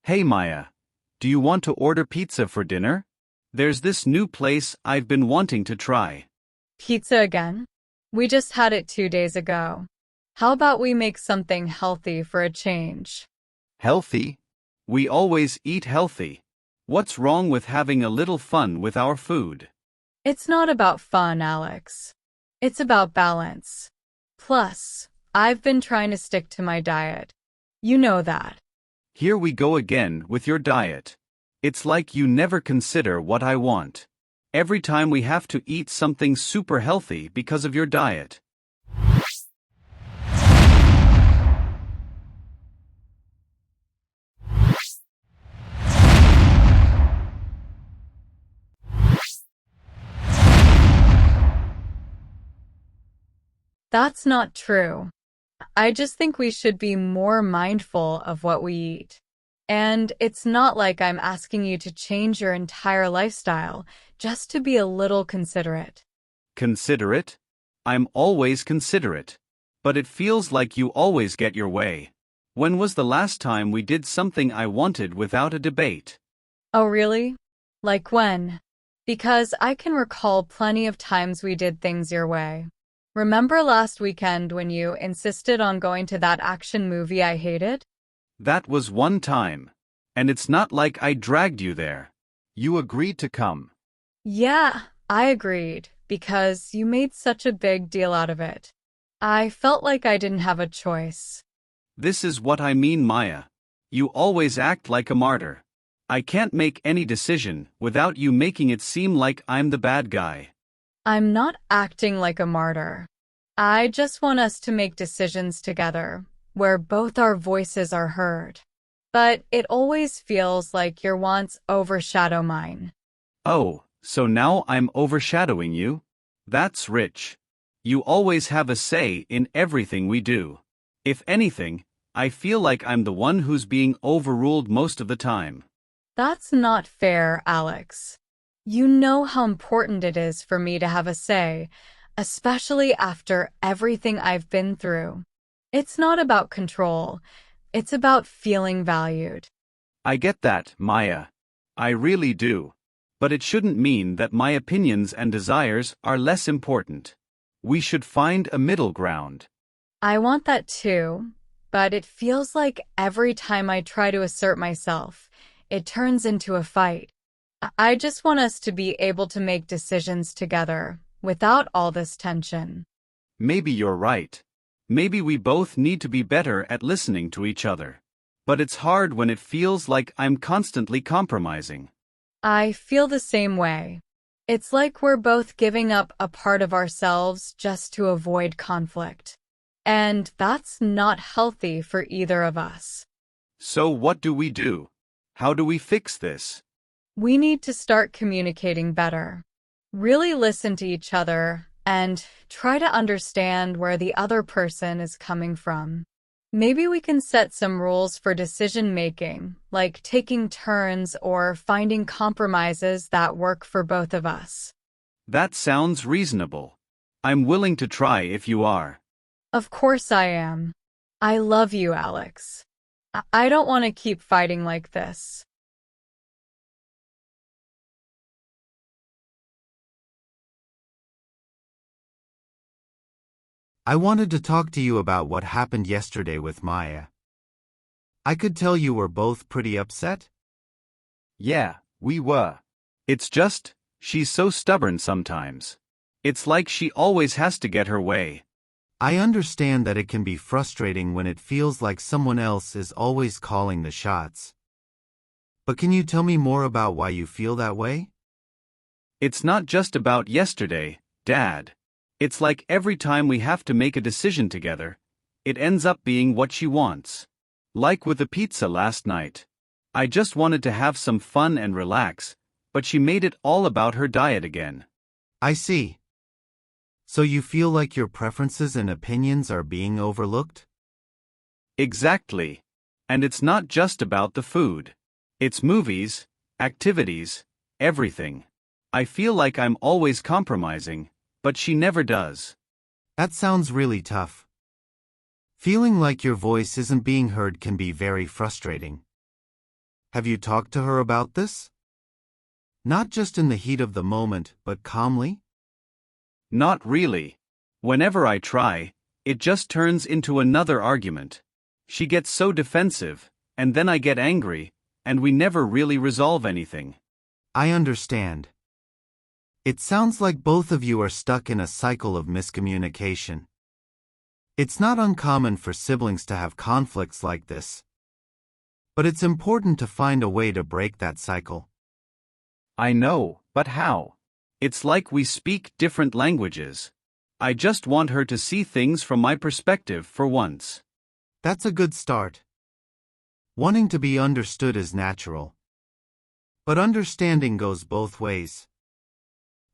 Hey Maya, do you want to order pizza for dinner? There's this new place I've been wanting to try. Pizza again? We just had it 2 days ago. How about we make something healthy for a change? Healthy? We always eat healthy. What's wrong with having a little fun with our food? It's not about fun, Alex. It's about balance. Plus, I've been trying to stick to my diet. You know that. Here we go again with your diet. It's like you never consider what I want. Every time we have to eat something super healthy because of your diet. That's not true. I just think we should be more mindful of what we eat. And it's not like I'm asking you to change your entire lifestyle, just to be a little considerate. Considerate? I'm always considerate. But it feels like you always get your way. When was the last time we did something I wanted without a debate? Oh, really? Like when? Because I can recall plenty of times we did things your way. Remember last weekend when you insisted on going to that action movie I hated? That was one time. And it's not like I dragged you there. You agreed to come. Yeah, I agreed, because you made such a big deal out of it. I felt like I didn't have a choice. This is what I mean, Maya. You always act like a martyr. I can't make any decision without you making it seem like I'm the bad guy. I'm not acting like a martyr. I just want us to make decisions together, where both our voices are heard. But it always feels like your wants overshadow mine. Oh, so now I'm overshadowing you? That's rich. You always have a say in everything we do. If anything, I feel like I'm the one who's being overruled most of the time. That's not fair, Alex. You know how important it is for me to have a say, especially after everything I've been through. It's not about control. It's about feeling valued. I get that, Maya. I really do. But it shouldn't mean that my opinions and desires are less important. We should find a middle ground. I want that too, but it feels like every time I try to assert myself, it turns into a fight. I just want us to be able to make decisions together, without all this tension. Maybe you're right. Maybe we both need to be better at listening to each other. But it's hard when it feels like I'm constantly compromising. I feel the same way. It's like we're both giving up a part of ourselves just to avoid conflict. And that's not healthy for either of us. So what do we do? How do we fix this? We need to start communicating better. Really listen to each other and try to understand where the other person is coming from. Maybe we can set some rules for decision making, like taking turns or finding compromises that work for both of us. That sounds reasonable. I'm willing to try if you are. Of course I am. I love you, Alex. I don't want to keep fighting like this. I wanted to talk to you about what happened yesterday with Maya. I could tell you were both pretty upset. Yeah, we were. It's just, she's so stubborn sometimes. It's like she always has to get her way. I understand that it can be frustrating when it feels like someone else is always calling the shots. But can you tell me more about why you feel that way? It's not just about yesterday, Dad. It's like every time we have to make a decision together, it ends up being what she wants. Like with the pizza last night. I just wanted to have some fun and relax, but she made it all about her diet again. I see. So you feel like your preferences and opinions are being overlooked? Exactly. And it's not just about the food. It's movies, activities, everything. I feel like I'm always compromising, but she never does. That sounds really tough. Feeling like your voice isn't being heard can be very frustrating. Have you talked to her about this? Not just in the heat of the moment, but calmly? Not really. Whenever I try, it just turns into another argument. She gets so defensive, and then I get angry, and we never really resolve anything. I understand. It sounds like both of you are stuck in a cycle of miscommunication. It's not uncommon for siblings to have conflicts like this. But it's important to find a way to break that cycle. I know, but how? It's like we speak different languages. I just want her to see things from my perspective for once. That's a good start. Wanting to be understood is natural. But understanding goes both ways.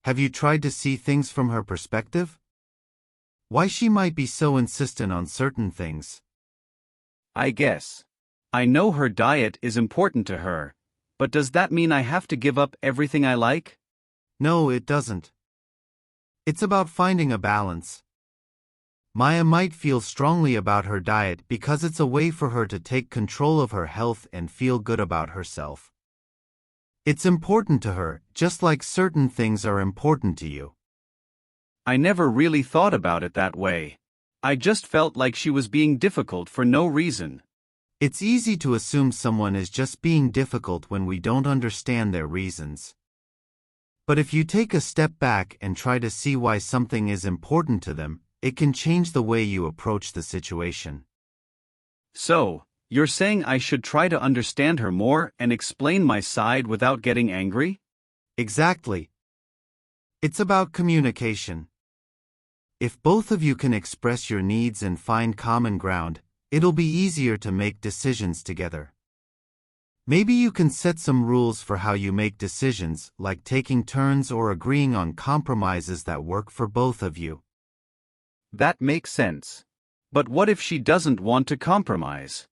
Have you tried to see things from her perspective? Why she might be so insistent on certain things? I guess. I know her diet is important to her, but does that mean I have to give up everything I like? No, it doesn't. It's about finding a balance. Maya might feel strongly about her diet because it's a way for her to take control of her health and feel good about herself. It's important to her, just like certain things are important to you. I never really thought about it that way. I just felt like she was being difficult for no reason. It's easy to assume someone is just being difficult when we don't understand their reasons. But if you take a step back and try to see why something is important to them, it can change the way you approach the situation. So, you're saying I should try to understand her more and explain my side without getting angry? Exactly. It's about communication. If both of you can express your needs and find common ground, it'll be easier to make decisions together. Maybe you can set some rules for how you make decisions, like taking turns or agreeing on compromises that work for both of you. That makes sense. But what if she doesn't want to compromise?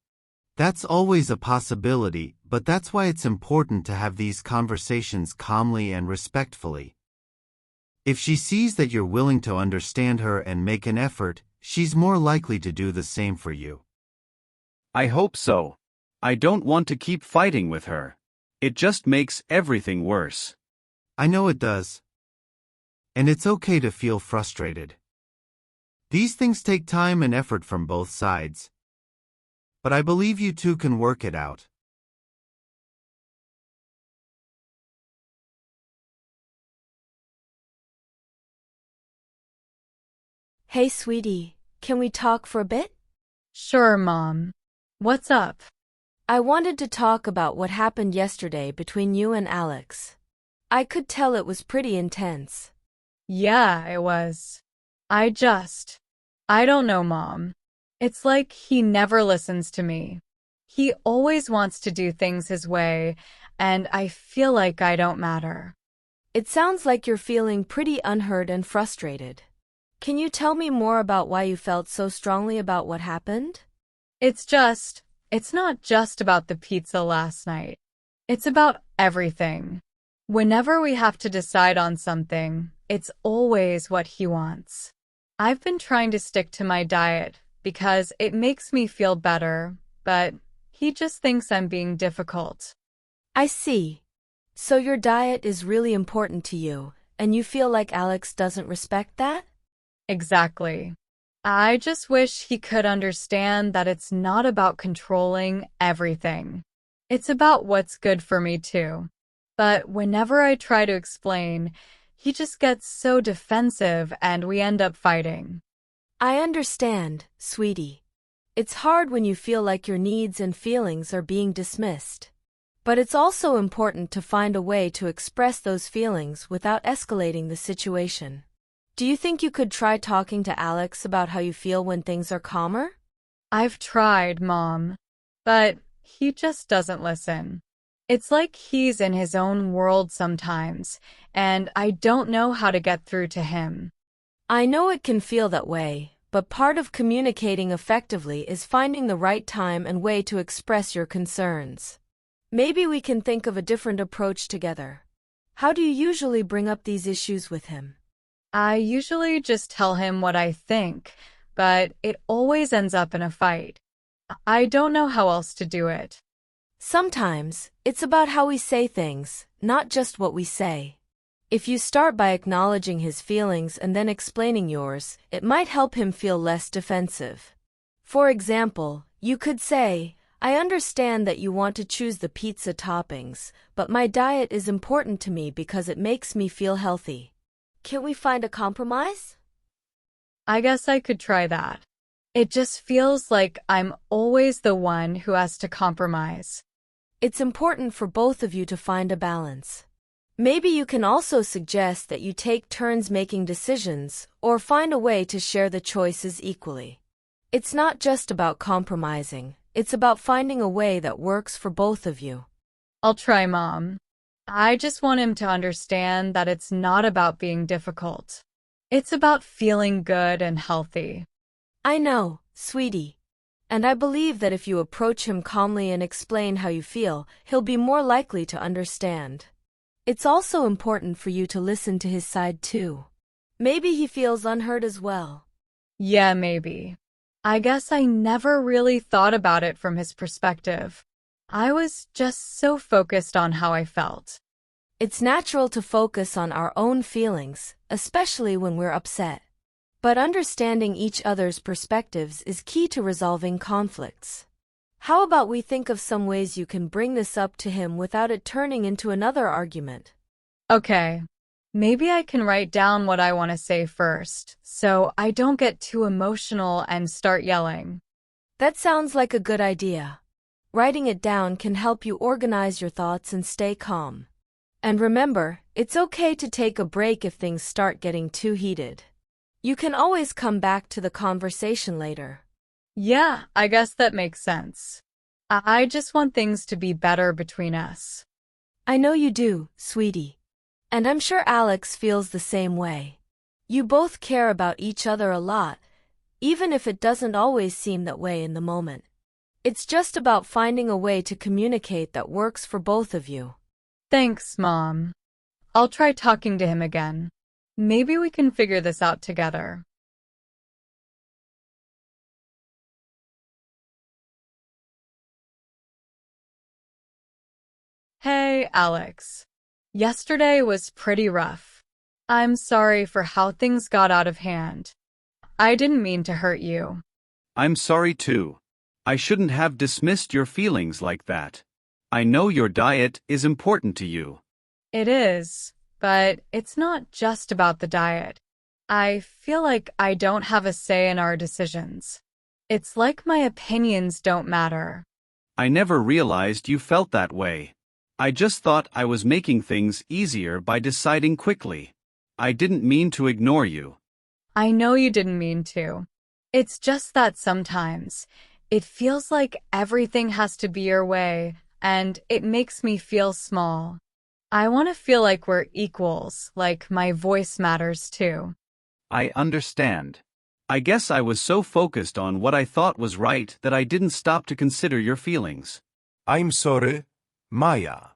That's always a possibility, but that's why it's important to have these conversations calmly and respectfully. If she sees that you're willing to understand her and make an effort, she's more likely to do the same for you. I hope so. I don't want to keep fighting with her. It just makes everything worse. I know it does. And it's okay to feel frustrated. These things take time and effort from both sides. But I believe you two can work it out. Hey, sweetie, can we talk for a bit? Sure, Mom. What's up? I wanted to talk about what happened yesterday between you and Alex. I could tell it was pretty intense. Yeah, it was. I don't know, Mom. It's like he never listens to me. He always wants to do things his way, and I feel like I don't matter. It sounds like you're feeling pretty unheard and frustrated. Can you tell me more about why you felt so strongly about what happened? It's not just about the pizza last night. It's about everything. Whenever we have to decide on something, it's always what he wants. I've been trying to stick to my diet because it makes me feel better, but he just thinks I'm being difficult. I see. So your diet is really important to you, and you feel like Alex doesn't respect that? Exactly. I just wish he could understand that it's not about controlling everything. It's about what's good for me too. But whenever I try to explain, he just gets so defensive and we end up fighting. I understand, sweetie. It's hard when you feel like your needs and feelings are being dismissed. But it's also important to find a way to express those feelings without escalating the situation. Do you think you could try talking to Alex about how you feel when things are calmer? I've tried, Mom, but he just doesn't listen. It's like he's in his own world sometimes, and I don't know how to get through to him. I know it can feel that way, but part of communicating effectively is finding the right time and way to express your concerns. Maybe we can think of a different approach together. How do you usually bring up these issues with him? I usually just tell him what I think, but it always ends up in a fight. I don't know how else to do it. Sometimes, it's about how we say things, not just what we say. If you start by acknowledging his feelings and then explaining yours, it might help him feel less defensive. For example, you could say, I understand that you want to choose the pizza toppings, but my diet is important to me because it makes me feel healthy. Can we find a compromise? I guess I could try that. It just feels like I'm always the one who has to compromise. It's important for both of you to find a balance. Maybe you can also suggest that you take turns making decisions or find a way to share the choices equally. It's not just about compromising, it's about finding a way that works for both of you. I'll try, Mom. I just want him to understand that it's not about being difficult. It's about feeling good and healthy. I know, sweetie. And I believe that if you approach him calmly and explain how you feel, he'll be more likely to understand. It's also important for you to listen to his side too. Maybe he feels unheard as well. Yeah, maybe. I guess I never really thought about it from his perspective. I was just so focused on how I felt. It's natural to focus on our own feelings, especially when we're upset. But understanding each other's perspectives is key to resolving conflicts. How about we think of some ways you can bring this up to him without it turning into another argument? Okay, maybe I can write down what I want to say first, so I don't get too emotional and start yelling. That sounds like a good idea. Writing it down can help you organize your thoughts and stay calm. And remember, it's okay to take a break if things start getting too heated. You can always come back to the conversation later. Yeah, I guess that makes sense. I just want things to be better between us. I know you do, sweetie. And I'm sure Alex feels the same way. You both care about each other a lot, even if it doesn't always seem that way in the moment. It's just about finding a way to communicate that works for both of you. Thanks, Mom. I'll try talking to him again. Maybe we can figure this out together. Hey, Alex. Yesterday was pretty rough. I'm sorry for how things got out of hand. I didn't mean to hurt you. I'm sorry too. I shouldn't have dismissed your feelings like that. I know your diet is important to you. It is, but it's not just about the diet. I feel like I don't have a say in our decisions. It's like my opinions don't matter. I never realized you felt that way. I just thought I was making things easier by deciding quickly. I didn't mean to ignore you. I know you didn't mean to. It's just that sometimes it feels like everything has to be your way, and it makes me feel small. I want to feel like we're equals, like my voice matters too. I understand. I guess I was so focused on what I thought was right that I didn't stop to consider your feelings. I'm sorry, Maya.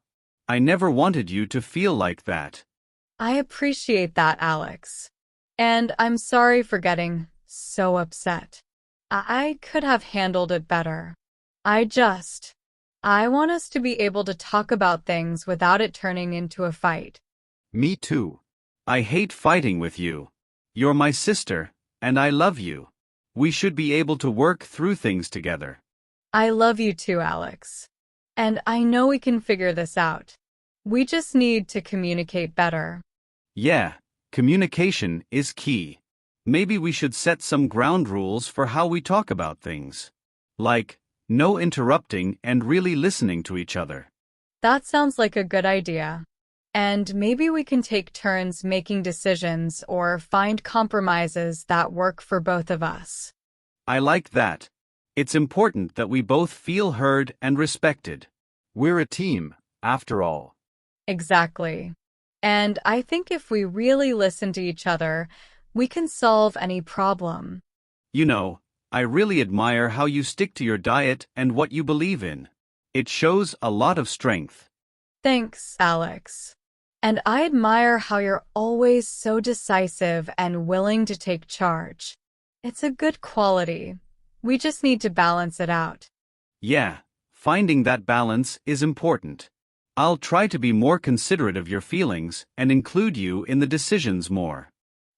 I never wanted you to feel like that. I appreciate that, Alex. And I'm sorry for getting so upset. I could have handled it better. I want us to be able to talk about things without it turning into a fight. Me too. I hate fighting with you. You're my sister, and I love you. We should be able to work through things together. I love you too, Alex. And I know we can figure this out. We just need to communicate better. Yeah, communication is key. Maybe we should set some ground rules for how we talk about things. Like, no interrupting and really listening to each other. That sounds like a good idea. And maybe we can take turns making decisions or find compromises that work for both of us. I like that. It's important that we both feel heard and respected. We're a team, after all. Exactly. And I think if we really listen to each other, we can solve any problem. You know, I really admire how you stick to your diet and what you believe in. It shows a lot of strength. Thanks, Alex. And I admire how you're always so decisive and willing to take charge. It's a good quality. We just need to balance it out. Yeah, Finding that balance is important. I'll try to be more considerate of your feelings and include you in the decisions more.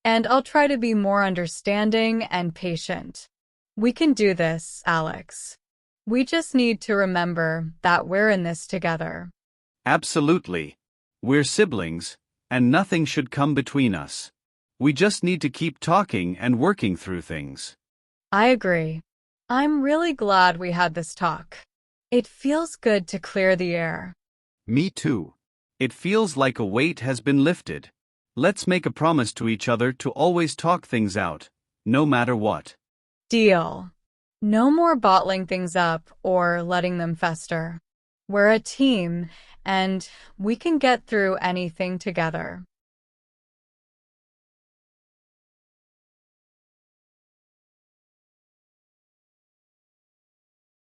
And I'll try to be more understanding and patient. We can do this, Alex. We just need to remember that we're in this together. Absolutely. We're siblings, and nothing should come between us. We just need to keep talking and working through things. I agree. I'm really glad we had this talk. It feels good to clear the air. Me too. It feels like a weight has been lifted. Let's make a promise to each other to always talk things out, no matter what. Deal. No more bottling things up or letting them fester. We're a team, and we can get through anything together.